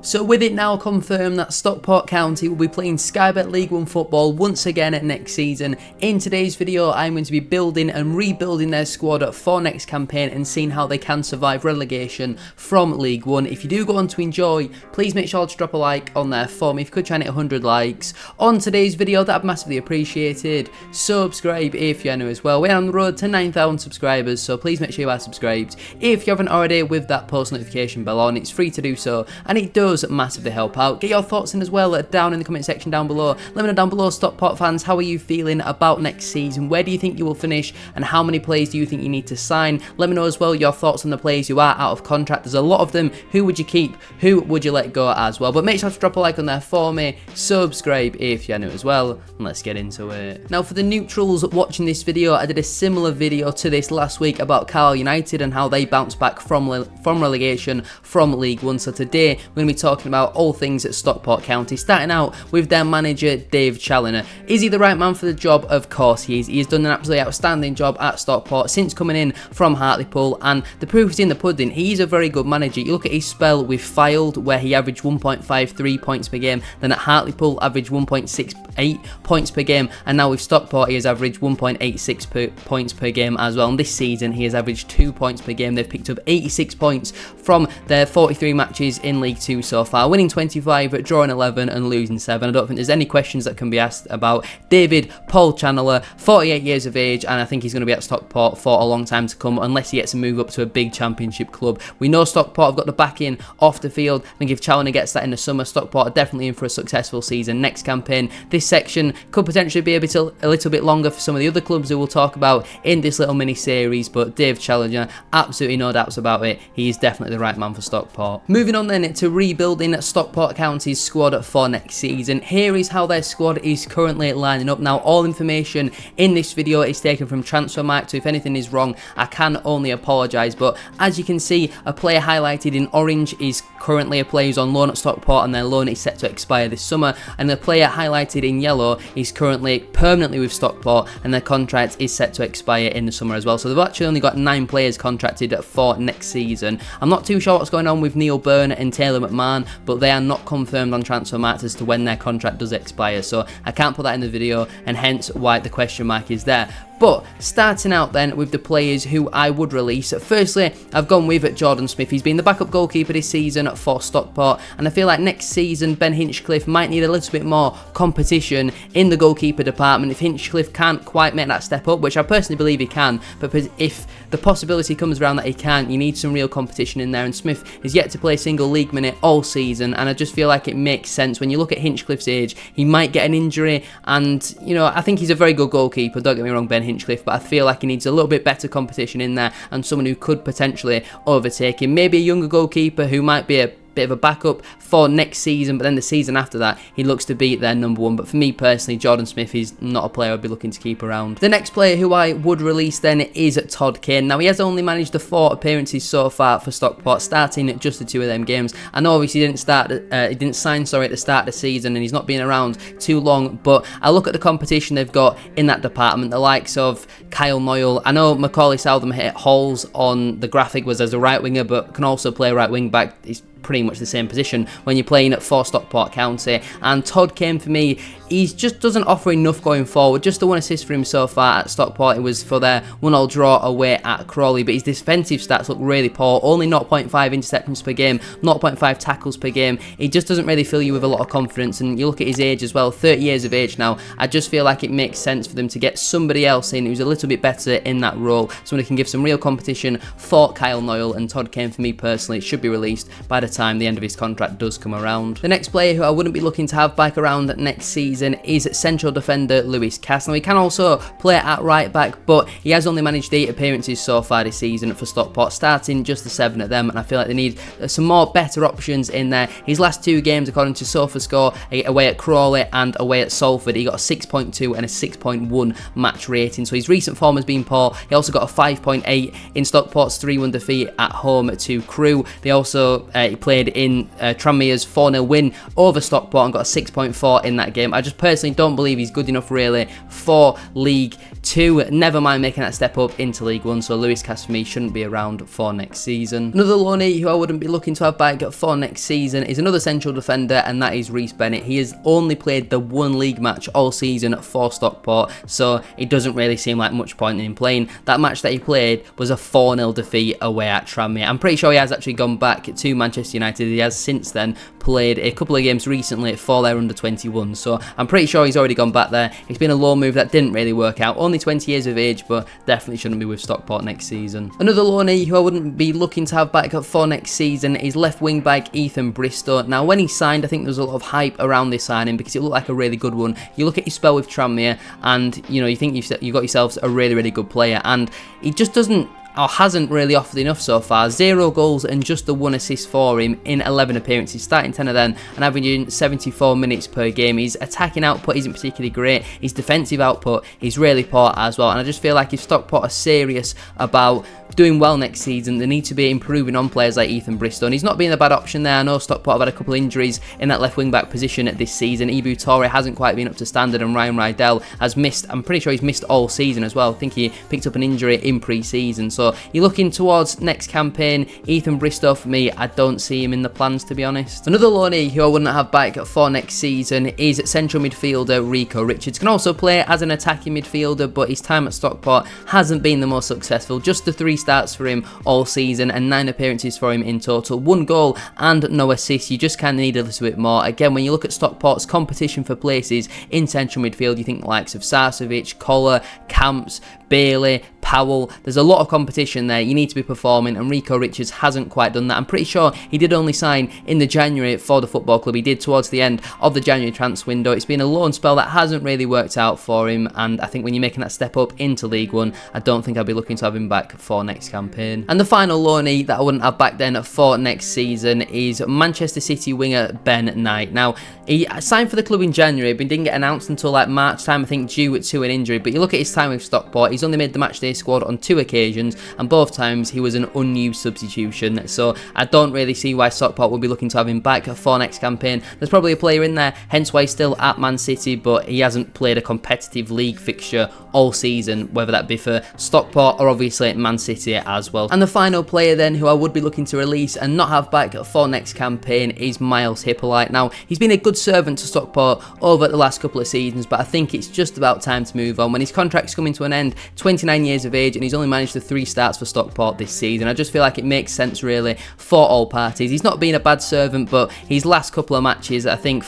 So with it now confirmed that Stockport County will be playing Sky Bet League 1 football once again next season, in today's video I'm going to be building and rebuilding their squad for next campaign and seeing how they can survive relegation from League 1. If you do go on to enjoy, please make sure to drop a like on there for me. If you could try and hit 100 likes on today's video, that'd be massively appreciated. Subscribe if you're new as well. We're on the road to 9,000 subscribers, so please make sure you are subscribed. If you haven't already, with that post notification bell on, it's free to do so and it does massively help out. Get your thoughts in as well down in the comment section down below. Let me know down below, Stockport fans, how are you feeling about next season? Where do you think you will finish and how many players do you think you need to sign? Let me know as well your thoughts on the players who are out of contract. There's a lot of them. Who would you keep? Who would you let go as well? But make sure to drop a like on there for me. Subscribe if you're new as well. And let's get into it. Now for the neutrals watching this video, I did a similar video to this last week about Carlisle United and how they bounced back from relegation from League 1. So today we're going to be talking about all things at Stockport County, starting out with their manager Dave Challoner. Is he the right man for the job? Of course he is. He has done an absolutely outstanding job at Stockport since coming in from Hartlepool, and the proof is in the pudding. He's a very good manager. You look at his spell with Fylde, where he averaged 1.53 points per game, then at Hartlepool averaged 1.68 points per game, and now with Stockport he has averaged 1.86 points per game as well, and this season he has averaged 2 points per game. They've picked up 86 points from their 43 matches in League 2 so far, winning 25, drawing 11 and losing 7. I don't think there's any questions that can be asked about David Paul Challoner, 48 years of age, and I think he's going to be at Stockport for a long time to come unless he gets to move up to a big championship club. We know Stockport have got the backing off the field. I think if Challoner gets that in the summer, Stockport are definitely in for a successful season next campaign. This section could potentially be a little bit longer for some of the other clubs who we'll talk about in this little mini series, but Dave Challoner, absolutely no doubts about it, he is definitely the right man for Stockport. Moving on then to rebuilding Stockport County's squad for next season. Here is how their squad is currently lining up. Now all information in this video is taken from Transfermarkt, so if anything is wrong I can only apologise, but as you can see, a player highlighted in orange is currently a player who's on loan at Stockport and their loan is set to expire this summer, and the player highlighted in yellow is currently permanently with Stockport and their contract is set to expire in the summer as well. So they've actually only got 9 players contracted for next season. I'm not too sure what's going on with Neil Byrne and Taylor McMahon, but they are not confirmed on Transfermarkt as to when their contract does expire, so I can't put that in the video, and hence why the question mark is there. But starting out then with the players who I would release. Firstly, I've gone with Jordan Smith. He's been the backup goalkeeper this season for Stockport, and I feel like next season Ben Hinchcliffe might need a little bit more competition in the goalkeeper department. If Hinchcliffe can't quite make that step up, which I personally believe he can, but if the possibility comes around that he can't, you need some real competition in there, and Smith is yet to play a single league minute all season, and I just feel like it makes sense when you look at Hinchcliffe's age. He might get an injury, and you know, I think he's a very good goalkeeper, don't get me wrong, Ben Hinchcliffe, but I feel like he needs a little bit better competition in there and someone who could potentially overtake him. Maybe a younger goalkeeper who might be a bit of a backup for next season, but then the season after that he looks to be their number one. But for me personally, Jordan Smith is not a player I'd be looking to keep around. The next player who I would release then is Todd Kane. Now he has only managed the 4 appearances so far for Stockport, starting at just the 2 of them games. I know obviously he didn't sign at the start of the season and he's not been around too long, but I look at the competition they've got in that department, the likes of Kyle Noyle. I know Macaulay Southam hit holes on the graphic was as a right winger, but can also play right wing back. He's pretty much the same position when you're playing at for Stockport County, and Todd Kane for me, he just doesn't offer enough going forward. Just the 1 assist for him so far at Stockport, it was for their 1-1 draw away at Crawley, but his defensive stats look really poor. Only 0.5 interceptions per game, 0.5 tackles per game. He just doesn't really fill you with a lot of confidence, and you look at his age as well, 30 years of age now. I just feel like it makes sense for them to get somebody else in who's a little bit better in that role, someone who can give some real competition for Kyle Noyle, and Todd Kane for me personally should be released by the time the end of his contract does come around. The next player who I wouldn't be looking to have back around next season is central defender Lewis Cass. Now he can also play at right back, but he has only managed 8 appearances so far this season for Stockport, starting just the 7 of them, and I feel like they need some more better options in there. His last 2 games, according to SofaScore, away at Crawley and away at Salford, he got a 6.2 and a 6.1 match rating, so his recent form has been poor. He also got a 5.8 in Stockport's 3-1 defeat at home to Crewe. They also he played in Tranmere's 4-0 win over Stockport and got a 6.4 in that game. I just personally don't believe he's good enough really for League 2, never mind making that step up into League One, so Lewis Cass for me shouldn't be around for next season. Another loanee who I wouldn't be looking to have back for next season is another central defender, and that is Reece Bennett. He has only played the 1 league match all season for Stockport, so it doesn't really seem like much point in him playing. That match that he played was a 4-0 defeat away at Tranmere. I'm pretty sure he has actually gone back to Manchester United. He has since then played a couple of games recently for their under-21, so I'm pretty sure he's already gone back there. It's been a loan move that didn't really work out. Only 20 years of age, but definitely shouldn't be with Stockport next season. Another loanee who I wouldn't be looking to have back for next season is left wing back Ethan Bristow. Now, when he signed, I think there was a lot of hype around this signing because it looked like a really good one. You look at his spell with Tranmere, and you think you've got yourselves a really, really good player, and he just doesn't, or hasn't really offered enough so far. 0 goals and just the 1 assist for him in 11 appearances, starting 10 of them and averaging 74 minutes per game. His attacking output isn't particularly great. His defensive output is really poor as well, and I just feel like if Stockport are serious about doing well next season, they need to be improving on players like Ethan Bristow, and he's not been a bad option there. I know Stockport have had a couple of injuries in that left wing back position this season. Ibu Torre hasn't quite been up to standard, and Ryan Rydell has missed, I'm pretty sure he's missed all season as well. I think he picked up an injury in pre-season, so you're looking towards next campaign. Ethan Bristow for me, I don't see him in the plans, to be honest. Another loanee who I wouldn't have back for next season is central midfielder Rico Richards. Can also play as an attacking midfielder, but his time at Stockport hasn't been the most successful. Just the 3 starts for him all season and 9 appearances for him in total. 1 goal and no assists. You just kind of need a little bit more. Again, when you look at Stockport's competition for places in central midfield, you think the likes of Sarcevic, Collar, Camps, Bailey, Powell. There's a lot of competition there. You need to be performing, and Rico Richards hasn't quite done that. I'm pretty sure he did only sign in the January for the football club. He did towards the end of the January transfer window. It's been a loan spell that hasn't really worked out for him, and I think when you're making that step up into League One, I don't think I'll be looking to have him back for next campaign. And the final loanee that I wouldn't have back then for next season is Manchester City winger Ben Knight. Now, he signed for the club in January, but didn't get announced until like March time, I think, due to an injury. But you look at his time with Stockport, he's only made the matchday squad on 2 occasions, and both times he was an unused substitution. So I don't really see why Stockport will be looking to have him back for next campaign. There's probably a player in there, hence why he's still at Man City, but he hasn't played a competitive league fixture all season, whether that be for Stockport or obviously Man City as well. And the final player then who I would be looking to release and not have back for next campaign is Miles Hippolyte. Now, he's been a good servant to Stockport over the last couple of seasons, but I think it's just about time to move on. When his contract's coming to an end, 29 years of age, and he's only managed the 3 starts for Stockport this season. I just feel like it makes sense really for all parties. He's not been a bad servant, but his last couple of matches, I think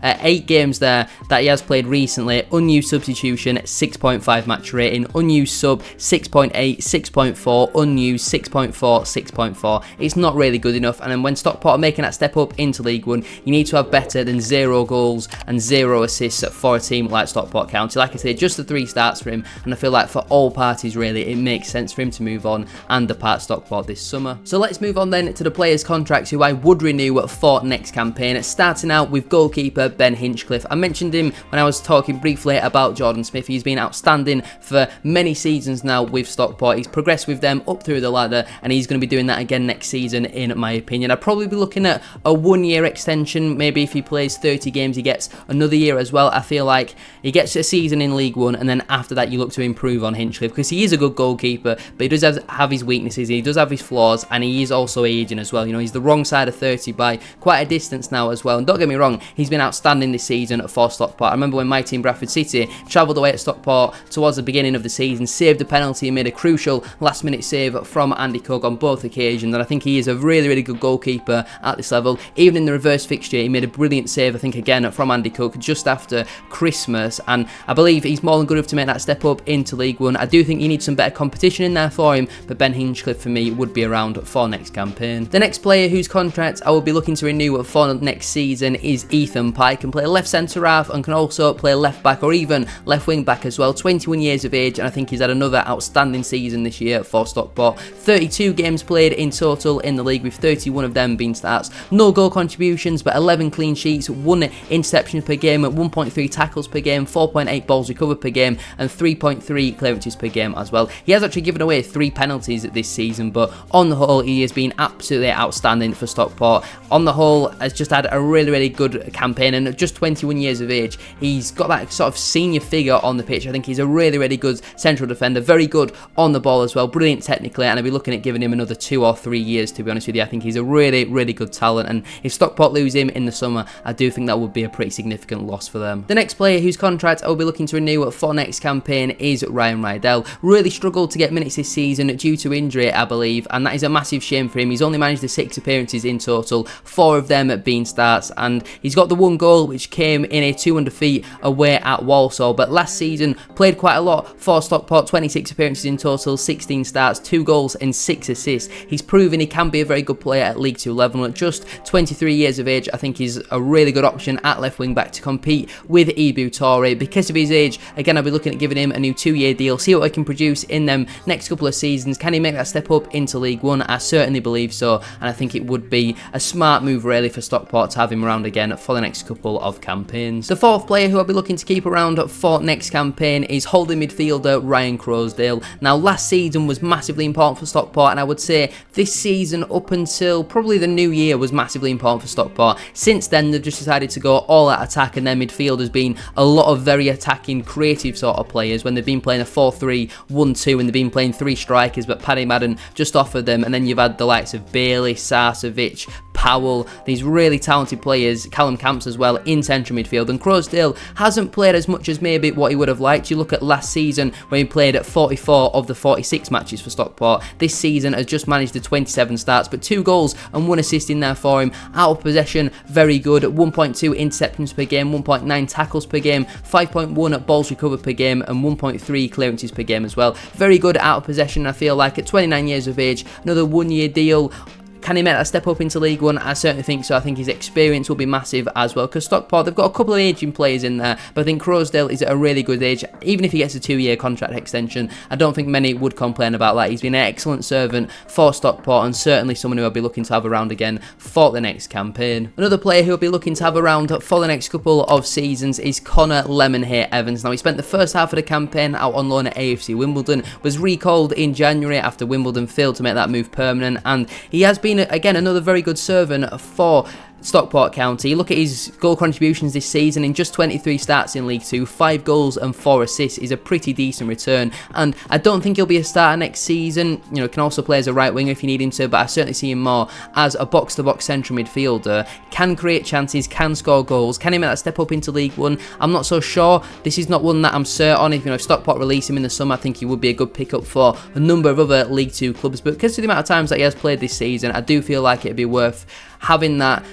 8 games there that he has played recently, unused substitution 6.5 match rating, unused sub 6.8, 6.4, unused 6.4, 6.4. It's not really good enough, and then when Stockport are making that step up into League One, you need to have better than 0 goals and 0 assists for a team like Stockport County. Like I say, just the 3 starts for him, and I feel like for all parties really, it makes sense for him to move on and depart Stockport this summer. So let's move on then to the players' contracts who I would renew for next campaign. Starting out with goalkeeper Ben Hinchcliffe. I mentioned him when I was talking briefly about Jordan Smith. He's been outstanding for many seasons now with Stockport. He's progressed with them up through the ladder, and he's going to be doing that again next season in my opinion. I'd probably be looking at a 1-year extension. Maybe if he plays 30 games, he gets another year as well. I feel like he gets a season in League One, and then after that you look to improve on Hinchcliffe, because he is a good goalkeeper, but he does have his weaknesses, he does have his flaws, and he is also aging as well. You know, he's the wrong side of 30 by quite a distance now as well. And don't get me wrong, he's been outstanding this season for Stockport. I remember when my team Bradford City travelled away at Stockport towards the beginning of the season, saved a penalty and made a crucial last minute save from Andy Cook on both occasions, and I think he is a really, really good goalkeeper at this level. Even in the reverse fixture, he made a brilliant save, I think, again from Andy Cook just after Christmas, and I believe he's more than good enough to make that step up into League One. I do think you need some better competition in there for him, but Ben Hinchcliffe for me would be around for next campaign. The next player whose contract I will be looking to renew for next season is Ethan Pike. Can play left centre half and can also play left back or even left wing back as well. 21 years of age, and I think he's had another outstanding season this year for Stockport. 32 games played in total in the league, with 31 of them being starts. No goal contributions, but 11 clean sheets, 1 interception per game, 1.3 tackles per game, 4.8 balls recovered per game, and 3.3 clearances per game. game as well. He has actually given away 3 penalties this season, but on the whole, he has been absolutely outstanding for Stockport. On the whole, has just had a really good campaign, and at just 21 years of age, he's got that sort of senior figure on the pitch. I think he's a really good central defender, very good on the ball as well, brilliant technically, and I'll be looking at giving him another 2 or 3 years, to be honest with you. I think he's a really good talent, and if Stockport lose him in the summer, I do think that would be a pretty significant loss for them. The next player whose contract I will be looking to renew for next campaign is Ryan Rydell. Really struggled to get minutes this season due to injury, I believe, and that is a massive shame for him. He's only managed the 6 appearances in total, 4 of them being starts, and he's got the 1 goal which came in a 200 feet away at Walsall, but last season played quite a lot for Stockport, 26 appearances in total, 16 starts, 2 goals and 6 assists. He's proven he can be a very good player at League 2 level. At just 23 years of age, I think he's a really good option at left wing back to compete with Ibu Toure. Because of his age, again, I'll be looking at giving him a new 2-year deal, see what I can produce in them next couple of seasons. Can he make that step up into League 1? I certainly believe so, and I think it would be a smart move really for Stockport to have him around again for the next couple of campaigns. The 4th player who I'll be looking to keep around for next campaign is holding midfielder Ryan Croasdale. Now, last season was massively important for Stockport, and I would say this season up until probably the new year was massively important for Stockport. Since then, they've just decided to go all out attack, and their midfield has been a lot of very attacking, creative sort of players when they've been playing a 4-3-1-2 and they've been playing 3 strikers, but Paddy Madden just offered them, and then you've had the likes of Bailey, Sarcevic, Powell, these really talented players, Callum Camps as well, in central midfield, and Croasdale hasn't played as much as maybe what he would have liked. You look at last season when he played at 44 of the 46 matches for Stockport. This season has just managed the 27 starts, but 2 goals and 1 assist in there for him. Out of possession, very good, 1.2 interceptions per game, 1.9 tackles per game, 5.1 balls recovered per game, and 1.3 clearances per game as well. Very good out of possession, I feel like. At 29 years of age, another 1-year deal. Can he make that step up into League 1? I certainly think so. I think his experience will be massive as well, because Stockport, they've got a couple of aging players in there, but I think Croasdale is at a really good age. Even if he gets a 2-year contract extension, I don't think many would complain about that. He's been an excellent servant for Stockport, and certainly someone who I'll be looking to have around again for the next campaign. Another player who I'll be looking to have around for the next couple of seasons is Connor Lemonhead Evans. Now, he spent the first half of the campaign out on loan at AFC Wimbledon, was recalled in January after Wimbledon failed to make that move permanent, and he has been again another very good servant for Stockport County. Look at his goal contributions this season. In just 23 starts in League 2, 5 goals and 4 assists is a pretty decent return, and I don't think he'll be a starter next season. You know, can also play as a right winger if you need him to, but I certainly see him more as a box-to-box central midfielder. Can create chances, can score goals. Can he make that step up into League 1? I'm not so sure. This is not one that I'm certain on. If Stockport release him in the summer, I think he would be a good pickup for a number of other League 2 clubs, but because of the amount of times that he has played this season, I do feel like it'd be worth having that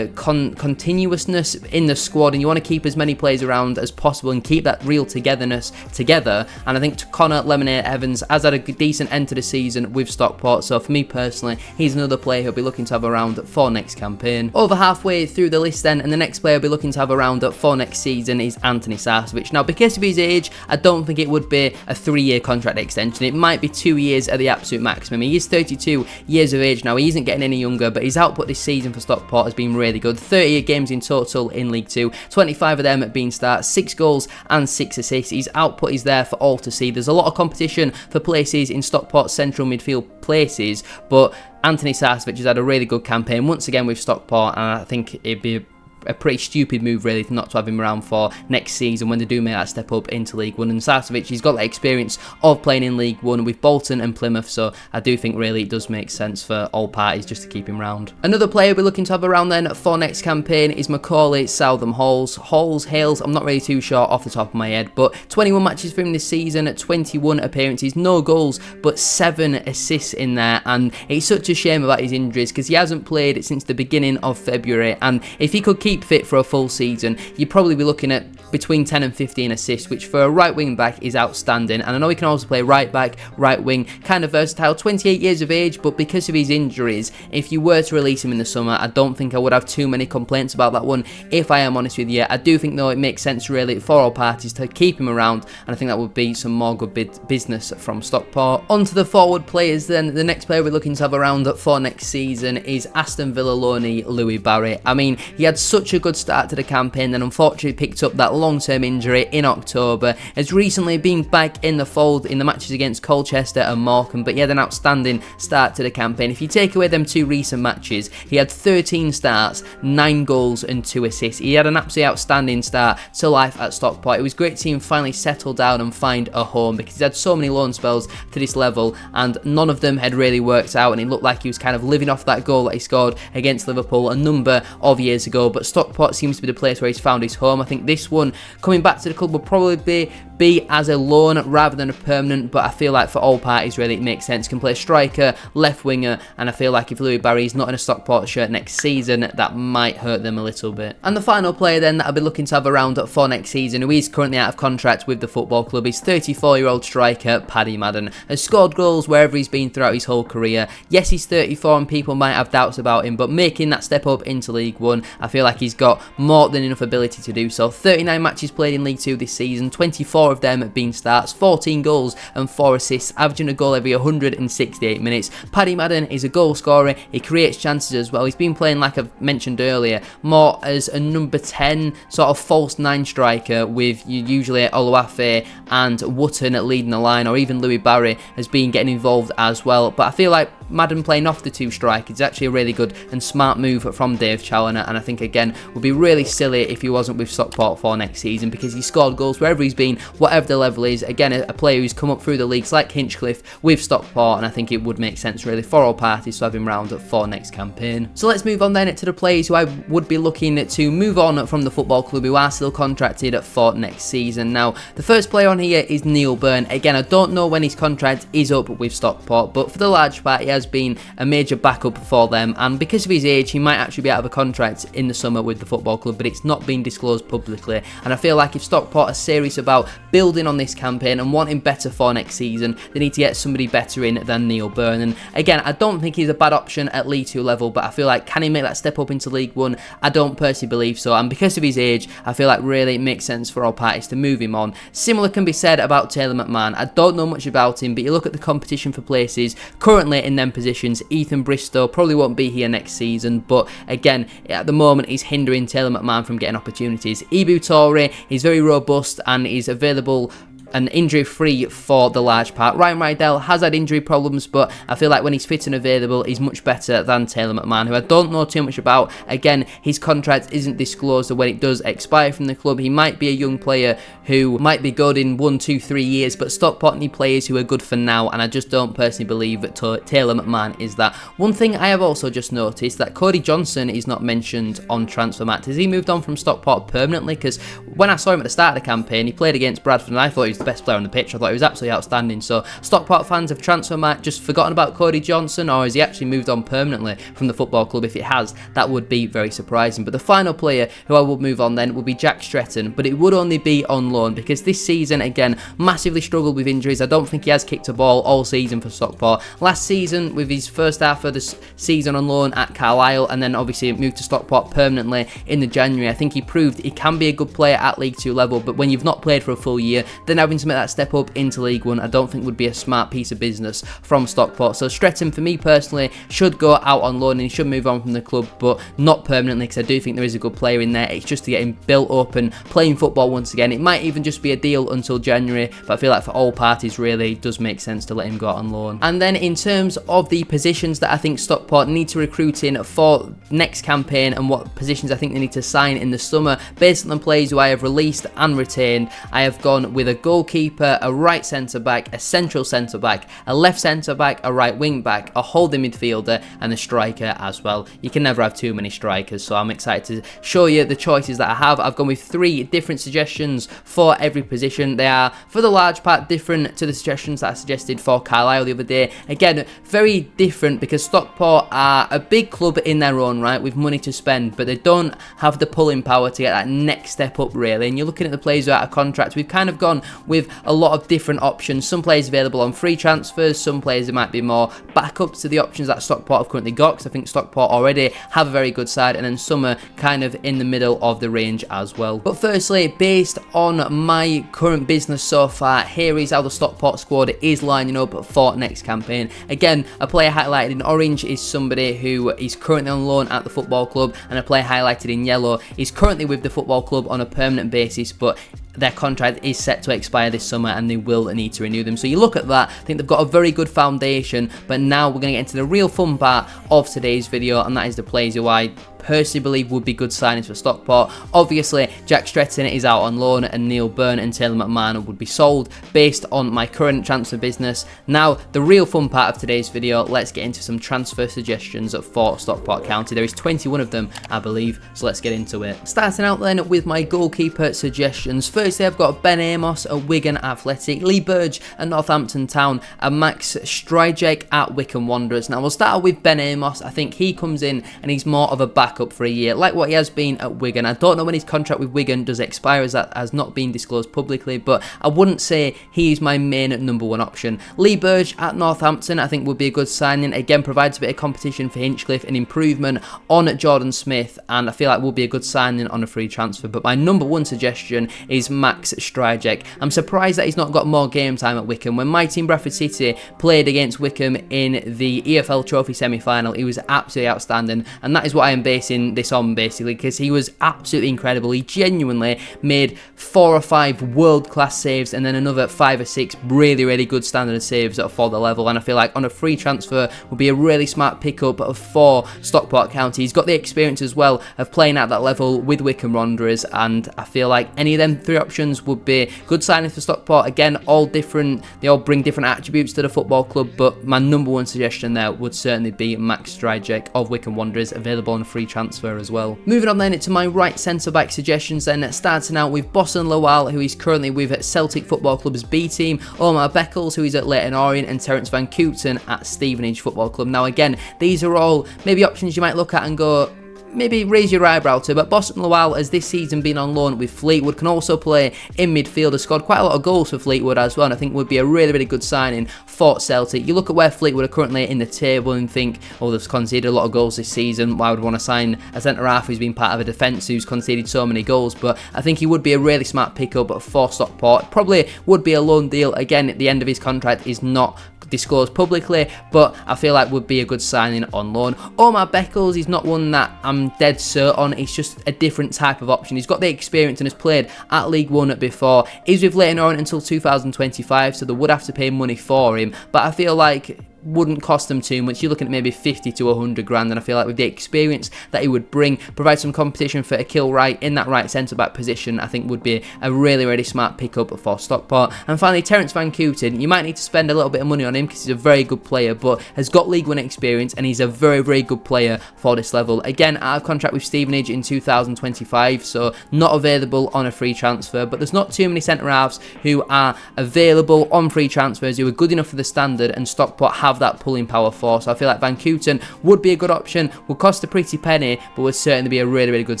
continuousness in the squad, and you want to keep as many players around as possible and keep that real togetherness together. And I think Connor Lemonhead Evans has had a decent end to the season with Stockport, so for me personally, he's another player who'll be looking to have around for next campaign. Over halfway through the list then, and the next player I'll be looking to have around for next season is Anthony Sarcevic. Now, because of his age, I don't think it would be a 3-year contract extension. It might be 2 years at the absolute maximum. He is 32 years of age now. He isn't getting any younger, but his output this season for Stockport has been really good. 38 games in total in League 2, 25 of them being starts, 6 goals and 6 assists. His output is there for all to see. There's a lot of competition for places in Stockport's central midfield places, but Anthony Sarcevic has had a really good campaign once again with Stockport, and I think it'd be a pretty stupid move really not to have him around for next season when they do make that step up into League 1. And Sarcevic, he's got that experience of playing in League 1 with Bolton and Plymouth, so I do think really it does make sense for all parties just to keep him round. Another player we're looking to have around then for next campaign is Macaulay Southam Hales. I'm not really too sure off the top of my head, but 21 matches for him this season, 21 appearances, no goals but 7 assists in there, and it's such a shame about his injuries because he hasn't played since the beginning of February, and if he could keep fit for a full season, you'd probably be looking at between 10 and 15 assists, which for a right wing back is outstanding. And I know he can also play right back, right wing, kind of versatile, 28 years of age, but because of his injuries, if you were to release him in the summer, I don't think I would have too many complaints about that one, if I am honest with you. I do think though it makes sense really for all parties to keep him around, and I think that would be some more good business from Stockport. On to the forward players then. The next player we're looking to have around for next season is Aston Villa loanee Louis Barry. I mean, he had such such a good start to the campaign, then unfortunately picked up that long-term injury in October, has recently been back in the fold in the matches against Colchester and Morecambe, but he had an outstanding start to the campaign. If you take away them 2 recent matches, he had 13 starts, 9 goals and 2 assists. He had an absolutely outstanding start to life at Stockport. It was great to see him finally settle down and find a home, because he's had so many loan spells to this level and none of them had really worked out, and it looked like he was kind of living off that goal that he scored against Liverpool a number of years ago. But Stockport seems to be the place where he's found his home. I think this one, coming back to the club, will probably be as a loan rather than a permanent, but I feel like for all parties really it makes sense. Can play striker, left winger, and I feel like if Louis Barry's not in a Stockport shirt next season, that might hurt them a little bit. And the final player then that I'll be looking to have around for next season, who is currently out of contract with the football club, is 34-year-old striker Paddy Madden. Has scored goals wherever he's been throughout his whole career. Yes, he's 34 and people might have doubts about him, but making that step up into League One, I feel like he's got more than enough ability to do so. 39 matches played in League Two this season, 24 of them have been starts, 14 goals and 4 assists, averaging a goal every 168 minutes. Paddy Madden is a goal scorer, he creates chances as well. He's been playing, like I've mentioned earlier, more as a number 10, sort of false 9 striker, with usually Oluwafe and Wootton leading the line, or even Louis Barry has been getting involved as well. But I feel like Madden playing off the 2 strikers is actually a really good and smart move from Dave Challoner, and I think again would be really silly if he wasn't with Stockport for next season, because he scored goals wherever he's been, whatever the level is. Again, a player who's come up through the leagues like Hinchcliffe with Stockport, and I think it would make sense really for all parties to have him round for next campaign. So let's move on then to the players who I would be looking to move on from the football club, who are still contracted for next season. Now, the first player on here is Neil Byrne. Again, I don't know when his contract is up with Stockport, but for the large part, he has been a major backup for them, and because of his age, he might actually be out of a contract in the summer with the football club, but it's not been disclosed publicly. And I feel like if Stockport are serious about building on this campaign and wanting better for next season, they need to get somebody better in than Neil Byrne. And again, I don't think he's a bad option at League 2 level, but I feel like, can he make that step up into League 1? I don't personally believe so, and because of his age, I feel like really it makes sense for all parties to move him on. Similar can be said about Taylor McMahon. I don't know much about him, but you look at the competition for places currently in them positions. Ethan Bristow probably won't be here next season, but again, at the moment he's hindering Taylor McMahon from getting opportunities. Ibu Toure is very robust and is available and injury-free for the large part. Ryan Rydell has had injury problems, but I feel like when he's fit and available, he's much better than Taylor McMahon, who I don't know too much about. Again, his contract isn't disclosed, so when it does expire from the club, he might be a young player who might be good in 1, 2, 3 years, but Stockport need players who are good for now, and I just don't personally believe that Taylor McMahon is that. One thing I have also just noticed, that Cody Johnson is not mentioned on Transfermarkt. Has he moved on from Stockport permanently? Because when I saw him at the start of the campaign, he played against Bradford, and I thought he was the best player on the pitch. I thought he was absolutely outstanding. So Stockport fans have Transfermarkt just forgotten about Cody Johnson, or has he actually moved on permanently from the football club? If it has, that would be very surprising. But the final player who I would move on then would be Jack Stretton, but it would only be on loan, because this season, again, massively struggled with injuries. I don't think he has kicked a ball all season for Stockport. Last season, with his first half of the season on loan at Carlisle, and then obviously moved to Stockport permanently in the January, I think he proved he can be a good player at League 2 level, but when you've not played for a full year, then having to make that step up into League 1, I don't think would be a smart piece of business from Stockport. So Stretton, for me personally, should go out on loan and he should move on from the club, but not permanently, because I do think there is a good player in there. It's just to get him built up and playing football once again. It might even just be a deal until January, but I feel like for all parties really it does make sense to let him go out on loan. And then in terms of the positions that I think Stockport need to recruit in for next campaign, and what positions I think they need to sign in the summer, based on the players who I have released and retained, I have gone with a goalkeeper, a right centre-back, a central centre-back, a left centre-back, a right wing-back, a holding midfielder, and a striker as well. You can never have too many strikers, so I'm excited to show you the choices that I have. I've gone with 3 different suggestions for every position. They are, for the large part, different to the suggestions that I suggested for Carlisle the other day. Again, very different, because Stockport are a big club in their own right with money to spend, but they don't have the pulling power to get that next step up really. And you're looking at the players who are out of contract. We've kind of gone with a lot of different options. Some players available on free transfers, some players that might be more backups to the options that Stockport have currently got, because I think Stockport already have a very good side, and then some are kind of in the middle of the range as well. But firstly, based on my current business so far, here is how the Stockport squad is lining up for next campaign. Again, a player highlighted in orange is somebody who is currently on loan at the football club, and a player highlighted in yellow is currently with the football club on a permanent basis, but their contract is set to expire this summer and they will need to renew them. So you look at that, I think they've got a very good foundation, but now we're going to get into the real fun part of today's video, and that is the players who I personally believe would be good signings for Stockport. Obviously, Jack Stretton is out on loan, and Neil Byrne and Taylor McMahon would be sold based on my current transfer business. Now, the real fun part of today's video, let's get into some transfer suggestions for Stockport County. There is 21 of them, I believe, so let's get into it. Starting out then with my goalkeeper suggestions. Firstly, I've got Ben Amos at Wigan Athletic, Lee Burge at Northampton Town, and Max Stryjek at Wycombe Wanderers. Now, we'll start with Ben Amos. I think he comes in and he's more of a backup for a year, like what he has been at Wigan. I don't know when his contract with Wigan does expire, as that has not been disclosed publicly, but I wouldn't say he's my main number one option. Lee Burge at Northampton, I think would be a good signing. Again, provides a bit of competition for Hinchcliffe, an improvement on Jordan Smith, and I feel like will be a good signing on a free transfer. But my number one suggestion is Max Stryjek. I'm surprised that he's not got more game time at Wycombe. When my team Bradford City played against Wycombe in the EFL Trophy semi-final, he was absolutely outstanding, and that is what I am basing this on, basically, because he was absolutely incredible. He genuinely made 4 or 5 world-class saves, and then another 5 or 6 really good standard saves for the level, and I feel like on a free transfer would be a really smart pickup for Stockport County. He's got the experience as well of playing at that level with Wycombe Wanderers, and I feel like any of them 3 options would be good signings for Stockport. Again, all different, they all bring different attributes to the football club, but my number one suggestion there would certainly be Max Stryjek of Wycombe Wanderers, available on a free transfer as well. Moving on then to my right centre-back suggestions then, starting out with Boughan Lowell, who is currently with Celtic Football Club's B team, Omar Beckles, who is at Leyton Orient, and Terence Van Kooten at Stevenage Football Club. Now again, these are all maybe options you might look at and go, maybe raise your eyebrow to, but Boughan Lowell has this season been on loan with Fleetwood, can also play in midfield, has scored quite a lot of goals for Fleetwood as well, and I think would be a really good signing for Celtic. You look at where Fleetwood are currently in the table and think, oh, they've conceded a lot of goals this season, why would I want to sign a centre-half who's been part of a defence who's conceded so many goals? But I think he would be a really smart pickup for Stockport. Probably would be a loan deal. Again, at the end of his contract is not disclosed publicly, but I feel like would be a good signing on loan. Omar Beckles is not one that I'm dead cert on. It's just a different type of option. He's got the experience and has played at League One before. He's with Leyton Orient until 2025, so they would have to pay money for him, but I feel like wouldn't cost them too much. You're looking at maybe 50 to 100 grand, and I feel like with the experience that he would bring, provide some competition for Akil Wright in that right centre-back position, I think would be a really smart pickup for Stockport. And finally, Terence Van Kooten, you might need to spend a little bit of money on him because he's a very good player, but has got League One experience, and he's a very good player for this level. Again, out of contract with Stevenage in 2025, so not available on a free transfer, but there's not too many centre-halves who are available on free transfers who are good enough for the standard, and Stockport have that pulling power for. So I feel like Van Kooten would be a good option, would cost a pretty penny, but would certainly be a really good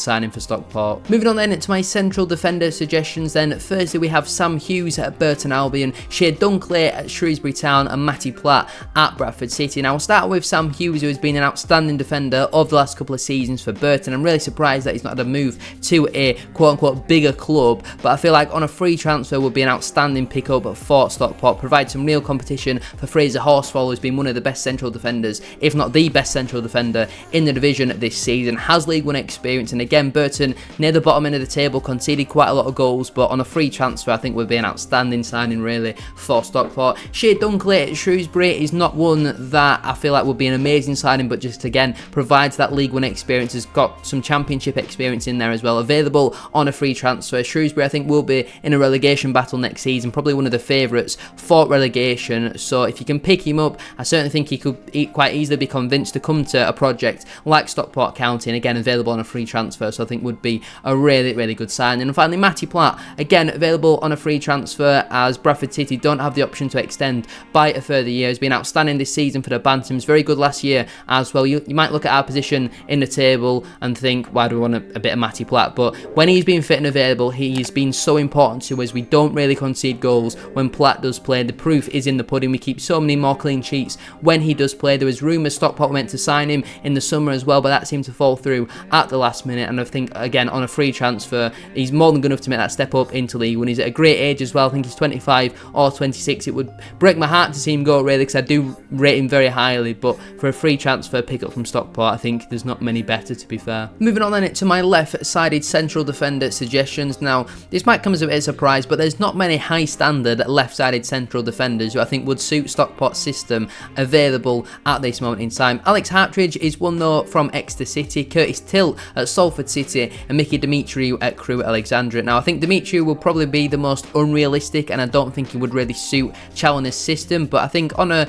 signing for Stockport. Moving on then to my central defender suggestions then. Firstly, we have Sam Hughes at Burton Albion, Shea Dunkley at Shrewsbury Town, and Matty Platt at Bradford City. Now, I'll start with Sam Hughes, who has been an outstanding defender of the last couple of seasons for Burton. I'm really surprised that he's not had a move to a quote-unquote bigger club, but I feel like on a free transfer would be an outstanding pickup for Stockport, provide some real competition for Fraser Horsfall, who's been one of the best central defenders, if not the best central defender in the division this season, has League One experience, and again, Burton near the bottom end of the table, conceded quite a lot of goals, but on a free transfer I think would be an outstanding signing really for Stockport. Shea Dunkley at Shrewsbury is not one that I feel like would be an amazing signing, but just again provides that League One experience, has got some Championship experience in there as well, available on a free transfer. Shrewsbury I think will be in a relegation battle next season, probably one of the favourites for relegation, so if you can pick him up I certainly think he could quite easily be convinced to come to a project like Stockport County, and again available on a free transfer, so I think would be a really, really good signing. And finally, Matty Platt, again available on a free transfer, as Bradford City don't have the option to extend by a further year. Has been outstanding this season for the Bantams, very good last year as well. You might look at our position in the table and think, why do we want a bit of Matty Platt? But when he's been fit and available, he's been so important to us. We don't really concede goals when Platt does play. The proof is in the pudding. We keep so many more clean sheets when he does play. There was rumours Stockport meant to sign him in the summer as well, but that seemed to fall through at the last minute. And I think, again, on a free transfer, he's more than good enough to make that step up into League One. He's at a great age as well. I think he's 25 or 26. It would break my heart to see him go, really, because I do rate him very highly. But for a free transfer pick up from Stockport, I think there's not many better, to be fair. Moving on then to my left-sided central defender suggestions. Now, this might come as a bit of a surprise, but there's not many high-standard left-sided central defenders who I think would suit Stockport's system available at this moment in time. Alex Hartridge is one, though, from Exeter City, Curtis Tilt at Salford City, and Mickey Demetriou at Crewe Alexandria. Now, I think Demetriou will probably be the most unrealistic, and I don't think he would really suit Challoner's system, but I think on a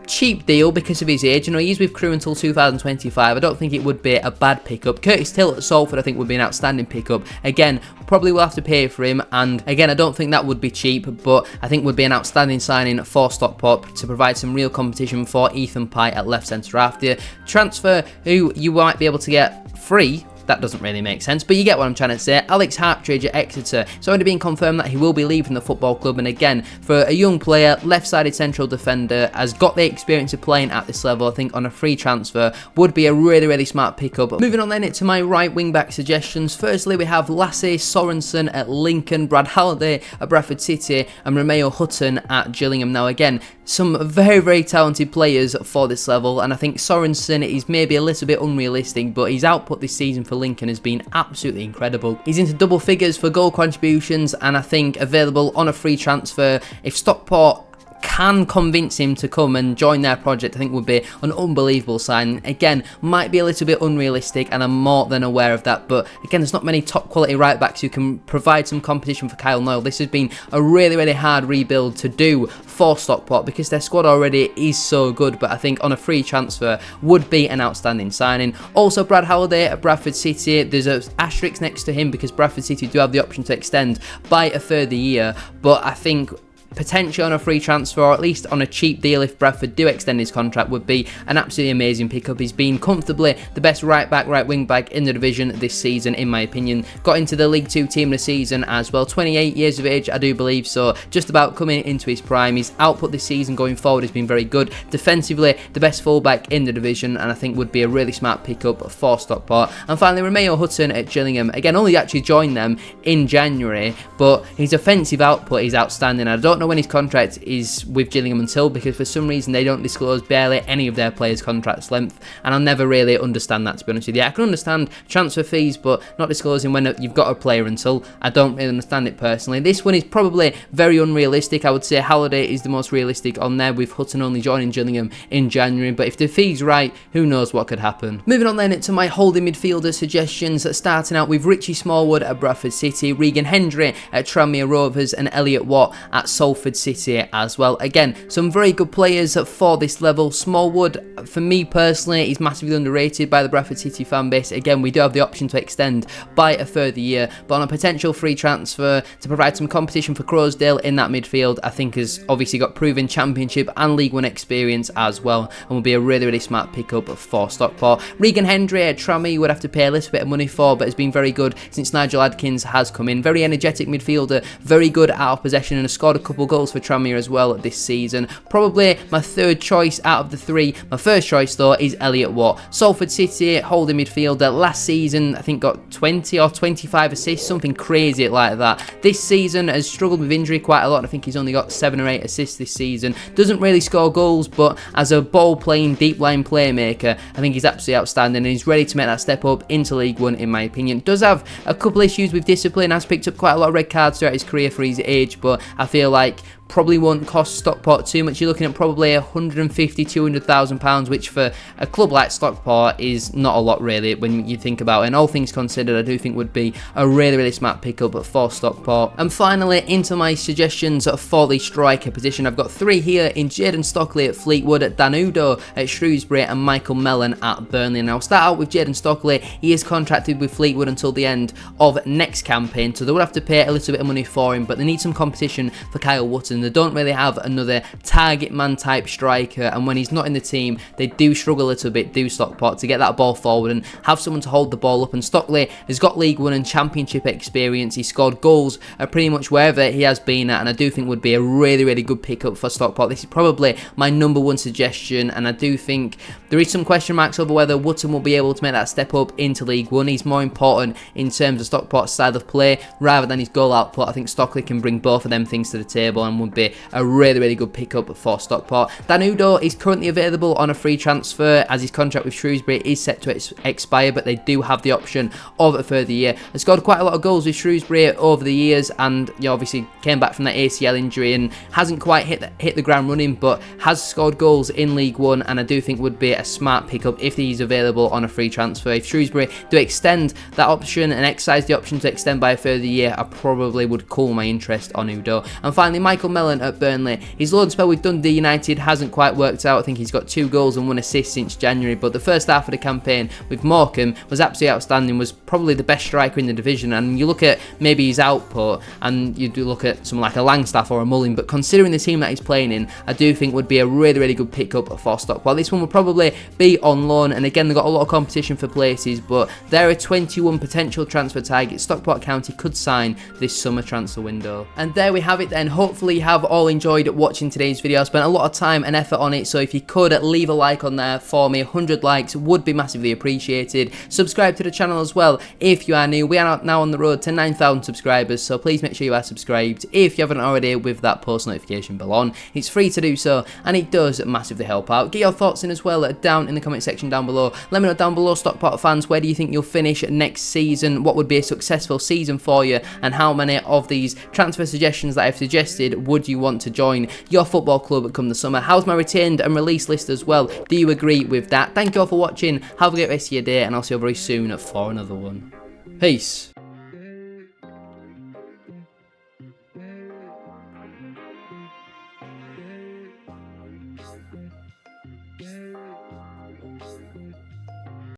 cheap deal because of his age, you know, he's with Crewe until 2025. I don't think it would be a bad pickup. Curtis Tilt at Salford I think would be an outstanding pickup. Again, probably will have to pay for him, and again I don't think that would be cheap, but I think would be an outstanding signing for Stockport to provide some real competition for Ethan Pye at left centre half. The transfer who you might be able to get free, that doesn't really make sense, but you get what I'm trying to say. Alex Hartridge at Exeter. It's already been confirmed that he will be leaving the football club, and again, for a young player, left-sided central defender, has got the experience of playing at this level, I think on a free transfer would be a really, really smart pickup. Moving on then to my right wing-back suggestions. Firstly, we have Lasse Sorensen at Lincoln, Brad Halliday at Bradford City, and Romeo Hutton at Gillingham. Now again, some very, very talented players for this level, and I think Sorensen is maybe a little bit unrealistic, but his output this season for Lincoln has been absolutely incredible. He's into double figures for goal contributions, and I think available on a free transfer. If Stockport can convince him to come and join their project, I think would be an unbelievable sign. Again, might be a little bit unrealistic, and I'm more than aware of that, but again, there's not many top quality right backs who can provide some competition for Kyle Noyle. This has been a really, really hard rebuild to do for Stockport because their squad already is so good, but I think on a free transfer would be an outstanding signing. Also, Brad Halliday at Bradford City, there's an asterisk next to him because Bradford City do have the option to extend by a further year, but I think potentially on a free transfer, or at least on a cheap deal if Bradford do extend his contract, would be an absolutely amazing pickup. He's been comfortably the best right back, right wing back in the division this season, in my opinion. Got into the League 2 team of the season as well. 28 years of age, I do believe, so just about coming into his prime. His output this season going forward has been very good. Defensively, the best fullback in the division, and I think would be a really smart pickup for Stockport. And finally, Romeo Hutton at Gillingham. Again, only actually joined them in January, but his offensive output is outstanding. I don't know when his contract is with Gillingham until, because for some reason they don't disclose barely any of their players' contracts length, and I'll never really understand that, to be honest with you. I can understand transfer fees, but not disclosing when you've got a player until, I don't really understand it personally. This one is probably very unrealistic. I would say Halliday is the most realistic on there, with Hutton only joining Gillingham in January, but if the fee's right, who knows what could happen. Moving on then to my holding midfielder suggestions, starting out with Richie Smallwood at Bradford City, Regan Hendry at Tranmere Rovers, and Elliot Watt at Salford City as well. Again, some very good players for this level. Smallwood, for me personally, is massively underrated by the Bradford City fan base. Again, we do have the option to extend by a further year, but on a potential free transfer to provide some competition for Crowsdale in that midfield, I think has obviously got proven Championship and League One experience as well, and will be a really, really smart pickup for Stockport. Regan Hendry at Tranmere you would have to pay a little bit of money for, but has been very good since Nigel Adkins has come in. Very energetic midfielder, very good out of possession, and has scored a couple goals for Tranmere as well this season. Probably my third choice out of the three. My first choice though is Elliot Watt. Salford City holding midfielder. Last season I think got 20 or 25 assists, something crazy like that. This season has struggled with injury quite a lot. I think he's only got 7 or 8 assists this season. Doesn't really score goals, but as a ball playing deep line playmaker, I think he's absolutely outstanding, and he's ready to make that step up into League One in my opinion. Does have a couple issues with discipline, has picked up quite a lot of red cards throughout his career for his age, but I feel like probably won't cost Stockport too much. You're looking at probably £150,000-200,000, which for a club like Stockport is not a lot really when you think about it. And all things considered, I do think would be a really smart pickup for Stockport. And finally, into my suggestions for the striker position, I've got 3 here in Jayden Stockley at Fleetwood, Danudo at Shrewsbury, and Michael Mellon at Burnley. And I'll start out with Jayden Stockley. He is contracted with Fleetwood until the end of next campaign, so they would have to pay a little bit of money for him, but they need some competition for Kyle Wootton. They don't really have another target man type striker, and when he's not in the team, they do struggle a little bit, do Stockport, to get that ball forward and have someone to hold the ball up. And Stockley has got League One and Championship experience. He scored goals pretty much wherever he has been at, and I do think would be a really good pickup for Stockport. This is probably my #1 suggestion, and I do think there is some question marks over whether Wootton will be able to make that step up into League One. He's more important in terms of Stockport's style of play rather than his goal output. I think Stockley can bring both of them things to the table and would be a really good pickup for Stockport. Danudo is currently available on a free transfer as his contract with Shrewsbury is set to expire, but they do have the option of a further year. He scored quite a lot of goals with Shrewsbury over the years, and obviously came back from that ACL injury and hasn't quite hit the ground running, but has scored goals in League One, and I do think would be a smart pickup if he's available on a free transfer. If Shrewsbury do extend that option and exercise the option to extend by a further year, I probably would cool my interest on Udo. And finally, Michael Mellon at Burnley. His loan spell with Dundee United hasn't quite worked out. I think he's got 2 goals and 1 assist since January, but the first half of the campaign with Morecambe was absolutely outstanding, was probably the best striker in the division. And you look at maybe his output, and you do look at someone like a Langstaff or a Mullin, but considering the team that he's playing in, I do think would be a really good pickup for Stockport. This one will probably be on loan, and again, they've got a lot of competition for places, but there are 21 potential transfer targets Stockport County could sign this summer transfer window. And there we have it then. Hopefully you have all enjoyed watching today's video. I spent a lot of time and effort on it, so if you could leave a like on there for me, 100 likes would be massively appreciated. Subscribe to the channel as well if you are new. We are now on the road to 9,000 subscribers, so please make sure you are subscribed if you haven't already, with that post notification bell on. It's free to do so, and it does massively help out. Get your thoughts in as well down in the comment section down below. Let me know down below, Stockport fans, where do you think you'll finish next season? What would be a successful season for you, and how many of these transfer suggestions that I've suggested would you want to join your football club come the summer? How's my retained and release list as well? Do you agree with that? Thank you all for watching. Have a great rest of your day, and I'll see you very soon for another one. Peace.